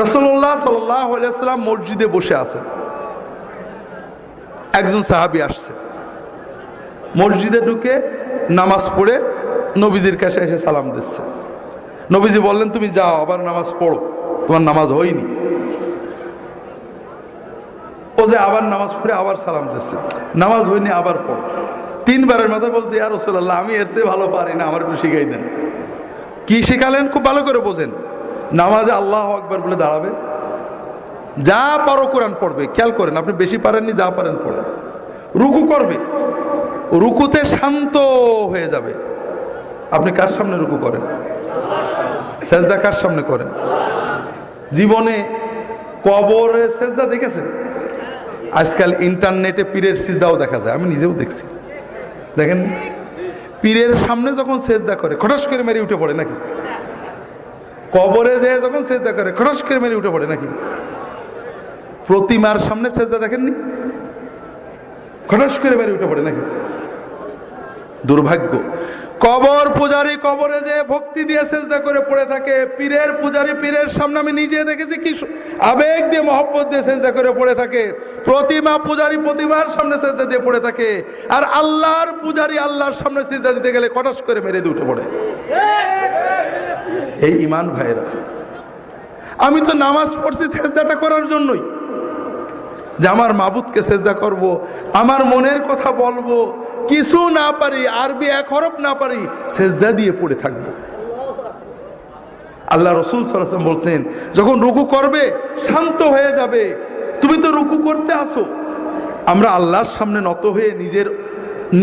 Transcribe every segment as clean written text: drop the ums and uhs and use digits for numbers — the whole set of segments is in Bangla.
রাসূলুল্লাহ সাল্লাল্লাহু আলাইহি ওয়াসাল্লাম মসজিদে বসে আছেন, একজন সাহাবী আসছে, মসজিদে ঢুকে নামাজ পড়ে নবীজির কাছে এসে সালাম দিচ্ছে। নবীজি বললেন, তুমি যাও আবার নামাজ পড়ো, তোমার নামাজ হয়নি। ও যে আবার নামাজ পড়ে আবার সালাম দিচ্ছে, নামাজ হয়নি আবার পড়ো। তিনবারের মাথায় বলছে, ইয়া রাসূলুল্লাহ, আমি এর চেয়ে ভালো পারি না, আমার একটু শিখাই দেন। কি শিখালেন খুব ভালো করে বোঝেন। নামাজে আল্লাহু আকবার বলে দাঁড়াবে, যা পারো কোরআন পড়বে, খেয়াল করেন, আপনি বেশি পারেননি, যা পারেন পড়েন। রুকু করবে, রুকুতে শান্ত হয়ে যাবে। আপনি কার সামনে রুকু করেন? সেজদা কার সামনে করেন? জীবনে কবরে সেজদা দেখেছেন? আজকাল ইন্টারনেটে পীরের সিজদাও দেখা যায়, আমি নিজেও দেখছি। দেখেন, পীরের সামনে যখন সেজদা করে খটাস করে মেরে উঠে পড়ে নাকি? কবরে যে যখন সেজদা করে খটাস করে মেরে উঠে পড়ে নাকি? প্রতিমার সামনে সেজদা দেখেননি? খটাস করে মেরে উঠে পড়ে নাকি? দুর্ভাগ্য। কবর পূজারী কবরে যে ভক্তি দিয়ে সেজদা করে পড়ে থাকে, পীরের পূজারী পীরের সামনে আমি নিজে দেখেছি কি আবেগ দিয়ে মহব্বত দিয়ে সেজদা করে পড়ে থাকে। প্রতিমা পূজারী প্রতিমার সামনে সেজদা দিয়ে পড়ে থাকে, আর আল্লাহর পূজারী আল্লাহর সামনে সেজদা দিতে গেলে কটাস করে মেরে দিয়ে উঠে পড়ে। এই ঈমান ভাইরা, আমি তো নামাজ পড়ছি সেজদাটা করার জন্যই, যে আমার মাবুদকে সেজদা করব, আমার মনের কথা বলবো, কিছু না পারি, আরবি এক হরফ না পারি, সেজদা দিয়ে পড়ে থাকবো। আল্লাহ রাসূল সাল্লাল্লাহু আলাইহি ওয়াসাল্লাম বলছেন, যখন রুকু করবে শান্ত হয়ে যাবে। তুমি তো রুকু করতে আসো, আমরা আল্লাহর সামনে নত হয়ে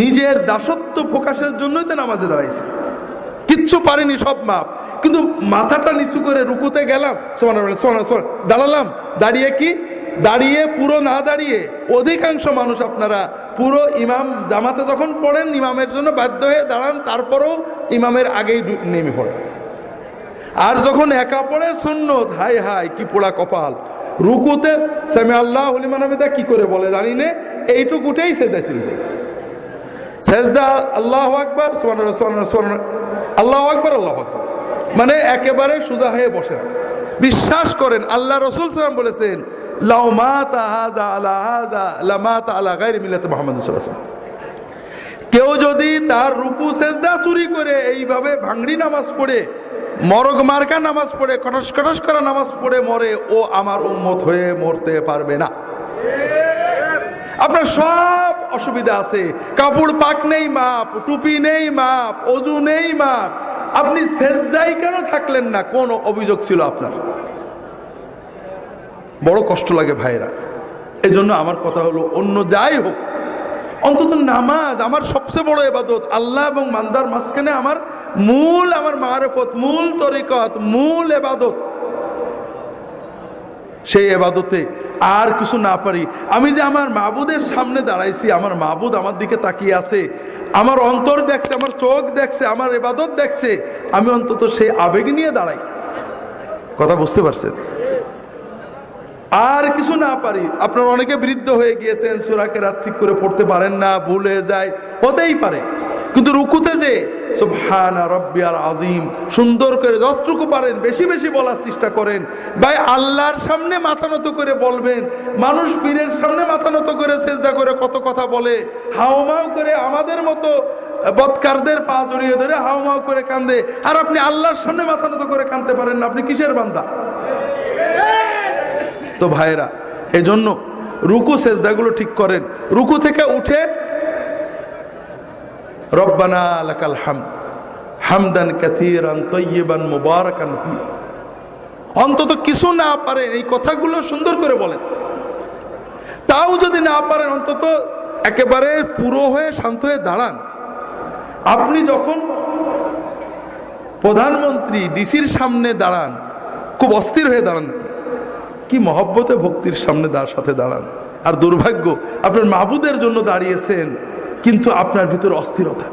নিজের দাসত্ব প্রকাশের জন্যই তো নামাজে দাঁড়াইছি। কিচ্ছু পারিনি, সব মাপ, কিন্তু মাথাটা নিচু করে রুকুতে গেলাম, সুবহানাল্লাহ, দাঁড়ালাম। দাঁড়িয়ে কি? দাঁড়িয়ে পুরো না দাঁড়িয়ে, অধিকাংশ মানুষ আপনারা পুরো ইমাম জামাতে যখন পড়েন ইমামের জন্য বাধ্য হয়ে দাঁড়ান, তারপরেও ইমামের আগেই নেমে পড়েন। আর যখন একা পড়ে সুন্নত, হাই হাই কি পোড়া কপাল। রুকুতে সামি আল্লাহু লিমান হামিদা কি করে বলে জানি না, এইটুকুটাই সেজদা ছিল। সেজদা আল্লাহু আকবার, সুবহানাল্লাহ সুবহানাল্লাহ, আল্লাহু আকবার আল্লাহু আকবার, মানে একেবারে সোজা হয়ে বসে। বিশ্বাস করেন, আল্লাহ রাসূল সাল্লাল্লাহু আলাইহি ওয়াসাল্লাম বলেছেন, লাউ মাতা হাযা আলা হাযা লামাতা আলা গায়রি মিল্লাতি মুহাম্মাদ সাল্লাল্লাহু আলাইহি ওয়াসাল্লাম। কেউ যদি তার রুকু সেজদা চুরি করে এইভাবে ভাঙড়ি নামাজ পড়ে, মরগ মার্কা নামাজ পড়ে, কটস কটস করা নামাজ পড়ে মরে, ও আমার উম্মত হয়ে মরতে পারবে না। আপনার সব অসুবিধা আছে, কাপড় পাক নেই মাপ, টুপি নেই মাপ, ওযু নেই মাপ, আপনি সেজদায় কেন থাকলেন না? কোন অভিযোগ ছিল আপনার? বড় কষ্ট লাগে ভাইরা। এজন্য আমার কথা হলো, অন্য যাই হোক, অন্তত নামাজ আমার সবচেয়ে বড় ইবাদত। আল্লাহ এবং বান্দার মাঝখানে আমার মারিফত, মূল তরিকত, মূল ইবাদত। সেই ইবাদতে আর কিছু না পারি, আমি যে আমার মাবুদের সামনে দাঁড়াইছি, আমার মাবুদ আমার দিকে তাকিয়ে আছে, আমার অন্তর দেখছে, আমার চোখ দেখছে, আমার ইবাদত দেখছে, আমি অন্তত সেই আবেগ নিয়ে দাঁড়াই। কথা বুঝতে পারছেন? আর কিছু না পারি। আপনার অনেকে বৃদ্ধ হয়ে গিয়েছেন, সূরা কেরাত ঠিক করে পড়তে পারেন না, ভুলে যায়, হতেই পারে। কিন্তু রুকুতে যে সুবহানা রাব্বিয়াল আযীম সুন্দর করে যতটুকু পারেন বেশি বেশি বলার চেষ্টা করেন। ভাই, আল্লাহর সামনে মাথা নত করে বলবেন। মানুষ পীরের সামনে মাথা নত করে সেজদা করে কত কথা বলে, হাওমাও করে আমাদের মতো বদকারদের পা জড়িয়ে ধরে হাওমাও করে কান্দে, আর আপনি আল্লাহর সামনে মাথা নত করে কাঁদতে পারেন না। আপনি কিসের বান্দা? তো ভাইরা, এজন্য রুকু সেজদাগুলো ঠিক করেন। রুকু থেকে উঠে রব্বানা লাকাল হামদ হামদান কাসীরান তাইয়িবান মুবারাকান ফি, অন্তত কিছু না পারেন এই কথাগুলো সুন্দর করে বলেন। তাও যদি না পারেন, অন্তত একেবারে পুরো হয়ে শান্ত হয়ে দাঁড়ান। আপনি যখন প্রধানমন্ত্রী ডিসির সামনে দাঁড়ান, খুব অস্থির হয়ে দাঁড়ান, কি মহব্বতে ভক্তির সামনে সাথে দাঁড়ান। আর দুর্ভাগ্য, আপনার মাবুদের জন্য দাঁড়িয়েছেন, কিন্তু আপনার ভিতরে অস্থিরতা।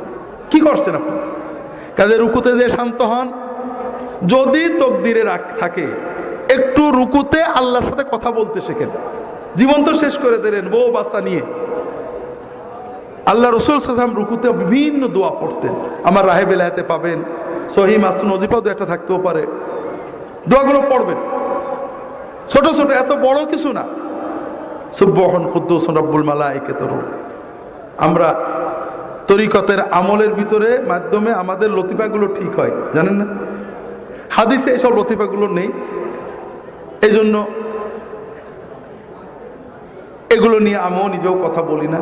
কি করছেন আপনি? কাজে রুকুতে যে শান্ত হন। যদি তকদিরে রাগ থাকে, একটু রুকুতে আল্লাহর সাথে কথা বলতে শেখেন। জীবন তো শেষ করে দিলেন বউ বাচ্চা নিয়ে। আল্লাহ রাসূল সাল্লাল্লাহু আলাইহি ওয়াসাল্লাম রুকুতে বিভিন্ন দোয়া পড়তেন, আমার রাহে বেলায়েতে পাবেন, সহিহ মাসনুন ওজিফাও একটা থাকতেও পারে, দোয়াগুলো পড়বেন। ছোট ছোট, এত বড় কিছু না। সুবহান কুদ্দুসুন রব্বুল মালাইকাতুর রূহ। আমরা তরিকতের আমলের ভিতরে মাধ্যমে আমাদের লতিফাগুলো ঠিক হয়, জানেন না? হাদিসে এইসব লতিফাগুলো নেই, এই জন্য এগুলো নিয়ে আমিও নিজেও কথা বলি না।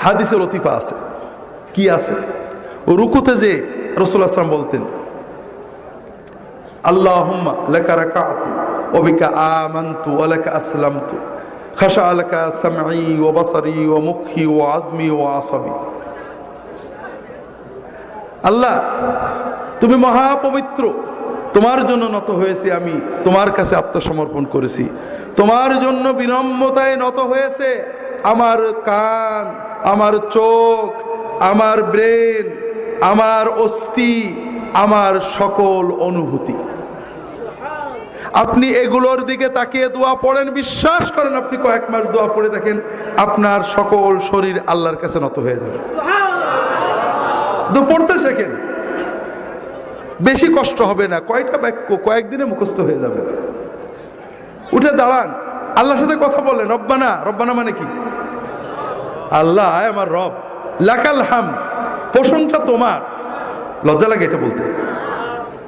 হাদিসে লতিফা আছে। কি আছে? রুকুতে যে রাসূলুল্লাহ সাল্লাল্লাহু আলাইহি ওয়াসাল্লাম বলতেন, আল্লাহুম্মা লাকা রাকাতু ওয়া বিকা আমানতু ওয়া লাকা আসলামতু খাশা লাকা সামঈ ওয়া বাসারি ওয়া মুখি ওয়া আযমি ওয়া আসাবি। আল্লাহ, তুমি মহা পবিত্র, তোমার জন্য নত হয়েছি, আমি তোমার কাছে আত্মসমর্পণ করেছি, তোমার জন্য বিনম্রতায় নত হয়েছে আমার কান, আমার চোখ, আমার ব্রেন, আমার অস্থি, আমার সকল অনুভূতি। আপনি এগুলোর দিকে তাকিয়ে দোয়া পড়েন, বিশ্বাস করেন আপনি কয়েক মাস দোয়া পড়ে দেখেন আপনার সকল শরীর আল্লাহর কাছে নত হয়ে যাবে। পড়তে শেখেন, বেশি কষ্ট হবে না, কয়েকটা বাক্য কয়েকদিনে মুখস্থ হয়ে যাবে। উঠে দাঁড়ান, আল্লাহর সাথে কথা বলেন। রব্বানা, রব্বানা মানে কি? আল্লাহ আমার রব, লাকাল হামদ, প্রশংসা তোমার। লজ্জা লাগে এটা বলতে।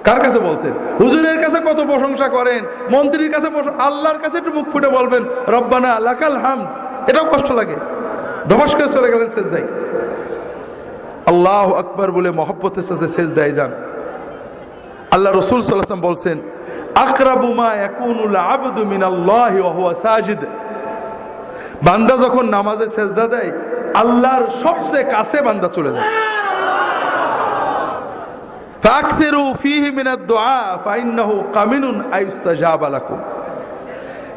কার কাছে বলছেন? হুজুরের কাছে কত প্রশংসা করেন, মন্ত্রীর কাছে, আল্লাহর কাছে একটু মুখ ফুটে বলবেন রব্বানা লাকাল হামদ, এটাও কষ্ট লাগে। ধবাস করে চলে গেলেন সেজদায়। আল্লাহু আকবার বলে মহব্বতের সাথে সেজদায় যান। আল্লাহ রাসূল সাল্লাল্লাহু আলাইহি ওয়াসাল্লাম বলছেন, আকরাবু মা ইয়াকুনুল আবদু মিনাল্লাহি ওয়া হুয়া সাজিদ। বান্দা যখন নামাজে সেজদা দেয়, আল্লাহর সবচেয়ে কাছে বান্দা চলে যায়। ফাকসিরু ফীহি মিনাদ দুআ ফাইন্নাহু কামিনুন আইস্তাজাবা লাকুম।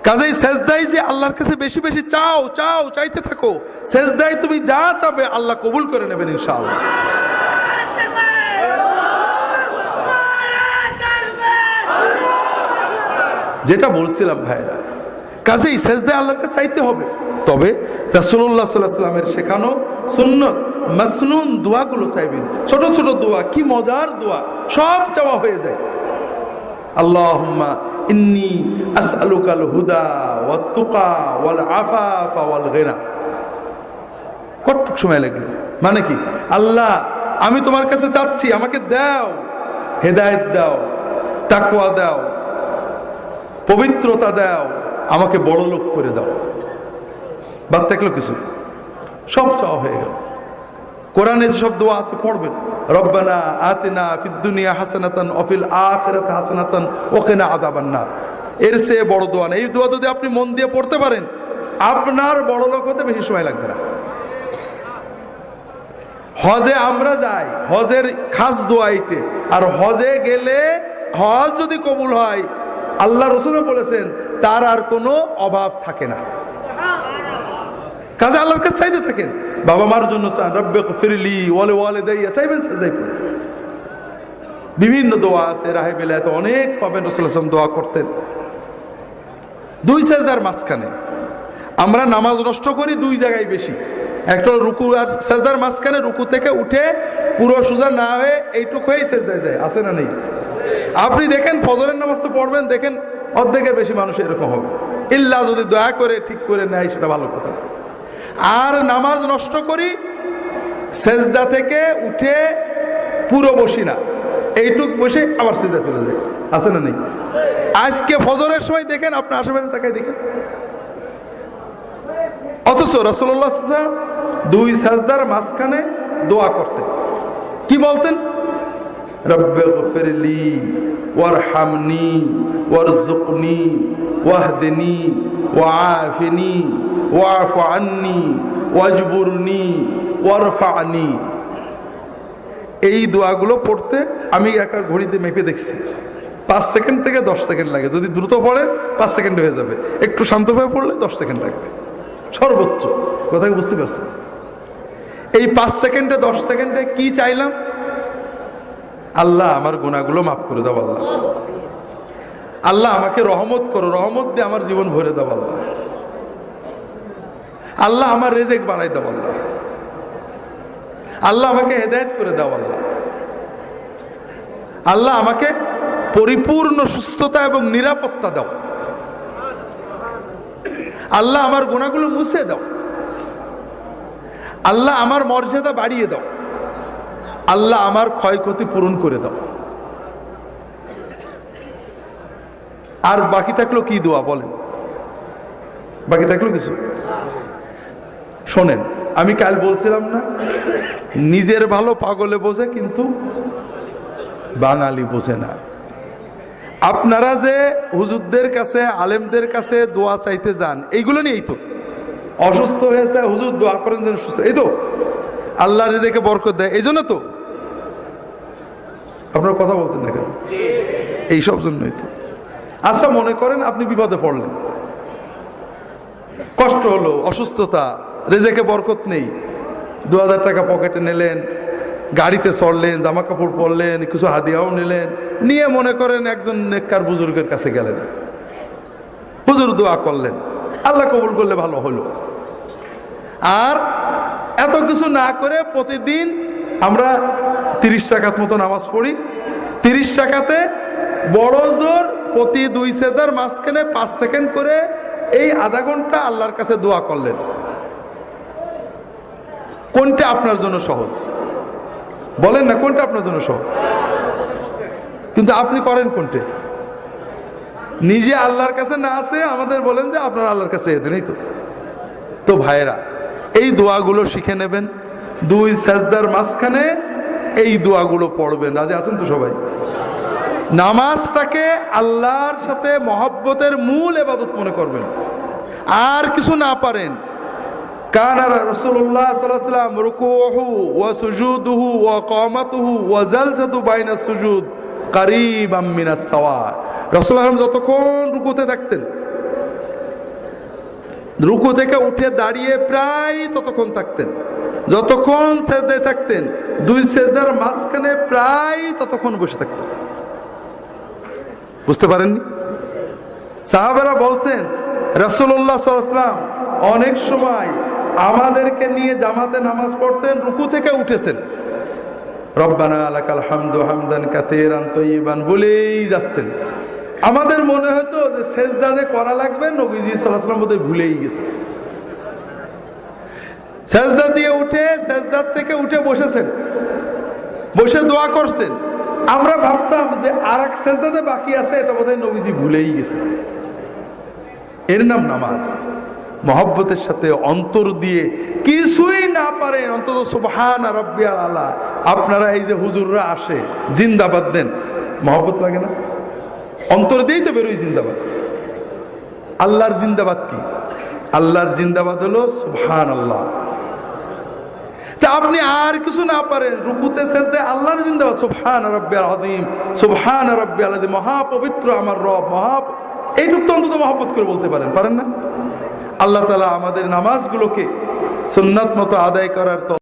কাজেই সেজদায় যে আল্লাহর কাছে বেশি বেশি চাও, চাও, চাইতে থাকো। সেজদায় তুমি যা চাবে আল্লাহ কবুল করে নেবেন ইনশাআল্লাহ। যেটা বলছিলাম ভাইরা, কাজেই সেজদায় আল্লাহর কাছে চাইতে হবে। তবে রাসূলুল্লাহ সাল্লাল্লাহু আলাইহি ওয়াসাল্লামের শেখানো সুন্নত মাসনুন দোয়াগুলো চাইবেন। ছোট ছোট দোয়া, কি মজার দোয়া, সব চাওয়া হয়ে যায়। আল্লাহুম্মা ইন্নী আসআলুকাল হুদা ওয়াত তুকা ওয়াল আফাফা ওয়াল গিনা। কতটুক সময় লাগলো? মানে কি? আল্লাহ, আমি তোমার কাছে চাচ্ছি, আমাকে দাও, হেদায়েত দাও, তাকওয়া দাও, পবিত্রতা দাও, আমাকে বড় লোক করে দাও। বাদ থাকলো কিছু? সব চাওয়া হয়ে গেল। কোরআনে যেসব দোয়া আছে পড়বেন, রব্বানা আতিনা ফিদ দুনিয়া হাসানাতান ওয়া ফিল আখিরাতি হাসানাতান ওয়া কিনা আযাবান নার। এর চেয়ে বড় দোয়া নেই। এই দোয়া যদি আপনি মন দিয়ে পড়তে পারেন, আপনার বড় লোক হতে বেশি সময় লাগবে না। হজে আমরা যাই, হজের খাস দোয়া এইটে। আর হজে গেলে হজ যদি কবুল হয়, আল্লাহ রাসূল বলেছেন তার আর কোনো অভাব থাকে না। কাজে আল্লাহর কাছে চাইতে থাকেন। বাবা মার জন্য চান, রব্বিগফিরলি ওয়া লিওয়ালিদাইয়া, চাইবেন সেজদায় পড়ে। বিভিন্ন দোয়া আছে, রাহে বিলায়াতে অনেক পাবেন। রাসূল সাল্লাল্লাহু আলাইহি ওয়াসাল্লাম দোয়া করতেন দুই সেজদার মাঝখানে। আমরা নামাজ নষ্ট করি দুই জায়গায় বেশি। একটা রুকু আর সেজদার মাঝখানে, রুকু থেকে উঠে পুরো সোজা না হয়ে এইটুকু হয়েই সেজদায় যায়, আছে না নেই? আপনি দেখেন ফজরের নামাজ তো পড়বেন, দেখেন অর্ধেকের বেশি মানুষ এরকম হবে। ইল্লা যদি দয়া করে ঠিক করে নেয় সেটা ভালো কথা। আর নামাজ নষ্ট করি, সেজদা থেকে উঠে পুরো বসি না, এইটুক বসে আবার সেজদা চলে যায়, আছে না নেই? আজকে ফজরের সময় দেখেন, আপনার আশেপাশে তাকায় দেখেন। অথচ রাসূলুল্লাহ সাল্লাল্লাহু আলাইহি ওয়াসাল্লাম দুই সেজদার মাঝখানে দোয়া করতেন। কি বলতেন? রব্বিগফিরলি ওয়ারহামনি ওয়ারযুকনি ওয়াহদিনি ওয়াআফিনি ওয়া'ফু আন্নি ওয়াজবুরনি ওয়ারফা'নি। এই দোয়াগুলো পড়তে আমি একা ঘড়িতে মেপে দেখছি 5 সেকেন্ড থেকে 10 সেকেন্ড লাগে। যদি দ্রুত পড়ে 5 সেকেন্ড হয়ে যাবে, একটু শান্তভাবে পড়লে 10 সেকেন্ড লাগবে সর্বোচ্চ। কথা বুঝতে পারছেন? এই 5 সেকেন্ডে 10 সেকেন্ডে কি চাইলাম? আল্লাহ আমার গুনাহগুলো মাফ করে দাও। আল্লাহ, আল্লাহ আমাকে রহমত করো, রহমত দিয়ে আমার জীবন ভরে দাও। আল্লাহ, আল্লাহ আমার রিজিক বাড়াই দাও। আল্লাহ, আল্লাহ আমাকে হেদায়েত করে দাও। আল্লাহ, আল্লাহ আমাকে পরিপূর্ণ সুস্থতা এবং নিরাপত্তা দাও। আল্লাহ আমার গুনাহগুলো মুছে দাও, আল্লাহ আমার মর্যাদা বাড়িয়ে দাও, আল্লাহ আমার ক্ষয়ক্ষতি পূরণ করে দাও। আর বাকি থাকলো কি দোয়া বলেন? বাকি থাকলো কিছু? শোনেন, আমি কাল বলছিলাম না, নিজের ভালো পাগলে বোঝে কিন্তু বাঙালি বোঝে না। আপনারা যে হুজুরদের কাছে, আলেমদের কাছে দোয়া চাইতে যান, এইগুলো নিয়েই তো। অসুস্থ হয়েছে, হুজুর দোয়া করেন যেন সুস্থ, এই তো আল্লাহ রিজিকে বরকত দেয়, এই জন্য তো। আপনারা কথা বলছেন না কেন? এইসব জন্যই তো। আচ্ছা, মনে করেন আপনি বিপদে পড়লেন, কষ্ট হলো, অসুস্থতা, রেজেকে বরকত নেই, 2000 টাকা পকেটে নিলেন, গাড়িতে চড়লেন, জামা কাপড় পরলেন, কিছু হাদিয়াও নিলেন, নিয়ে মনে করেন একজন নেককার বুজুর্গের কাছে গেলেন, হুজুর দোয়া করলেন, আল্লাহ কবুল করলে ভালো হলো। আর এত কিছু না করে প্রতিদিন আমরা 30 রাকাত মতো নামাজ পড়ি, 30 রাকাতে বড় জোর প্রতি 2 সেজদার মাঝখানে 5 সেকেন্ড করে এই আধা ঘন্টা আল্লাহর কাছে দোয়া করলেন। কোনটা আপনার জন্য সহজ? বলেন না, কোনটা আপনার জন্য সহজ? কিন্তু আপনি করেন কোনটা? নিজে আল্লাহর কাছে না আছে আমাদের বলেন যে আপনার আল্লাহর কাছে এদেন, এই তো। তো ভাইরা, এই দোয়াগুলো শিখে নেবেন, 2 সেজদার মাঝখানে এই দোয়াগুলো পড়বেন। রাজি আছেন তো সবাই? নামাজটাকে আল্লাহর সাথে মহব্বতের মূল ইবাদত মনে করবেন। আর কিছু না পারেন, কানা রাসূলুল্লাহ সাল্লাল্লাহু আলাইহি ওয়াসাল্লাম রুকুহু ওয়া সুজুদুহু ওয়া কামাতুহু ওয়া জালসাতু বাইনা সুজুদ কারীবাম মিনাস সাওয়া। রাসূলুল্লাহ যতক্ষণ রুকুতে থাকতেন, রুকু থেকে উঠে দাঁড়িয়ে প্রায় ততক্ষণ থাকতেন, যতক্ষণ সেজদায় থাকতেন 2 সেজদার মাঝখানে প্রায় ততক্ষণ বসে থাকতেন। বুঝতে পারেননি? সাহাবারা বলতেন রাসূলুল্লাহ সাল্লাল্লাহু আলাইহি ওয়াসাল্লাম অনেক সময় আমাদেরকে নিয়ে জামাতে নামাজ পড়তেন, রুকু থেকে উঠেছেন, রব্বানা লাকাল হামদু হামদান কাসীরান তাইয়িবান বলেই যাচ্ছেন। আমাদের মনে হতো যে সেজদা যে করা লাগবে, নবীজি সাল্লাল্লাহু আলাইহি ওয়াসাল্লাম বোধহয় ভুলেই গেছেন। সেজদা দিয়ে উঠে, সেজদার থেকে উঠে বসেছেন, বসে দোয়া করছেন। আমরা ভাবতাম যে আরেক সেজদাতে বাকি আছে, এটা বোধহয় নবীজি ভুলেই গেছেন। এর নাম নামাজ। মহব্বতের সাথে অন্তর দিয়ে, কিছুই না পারেন অন্তত সুবহান রাব্বিয়াল আলা। আপনারা এই যে হুজুররা আসে জিন্দাবাদ দেন, মহব্বত লাগে না? অন্তর দিয়েই তো বেরোই জিন্দাবাদ। আল্লাহর জিন্দাবাদ কি? আল্লাহর জিন্দাবাদ হলো সুবহানাল্লাহ। তা আপনি আর কিছু না পারেন, রুকুতে সেজদায় আল্লাহর জিন্দাবাদ, সুবহান রাব্বিয়াল আযীম, সুবহান রাব্বিয়াল আযীম, মহাপবিত্র আমার রব, এইটুকু তো অন্তত মহব্বত করে বলতে পারেন না? আল্লাহ তাআলা আমাদের নামাজগুলোকে সুন্নাত মতো আদায় করার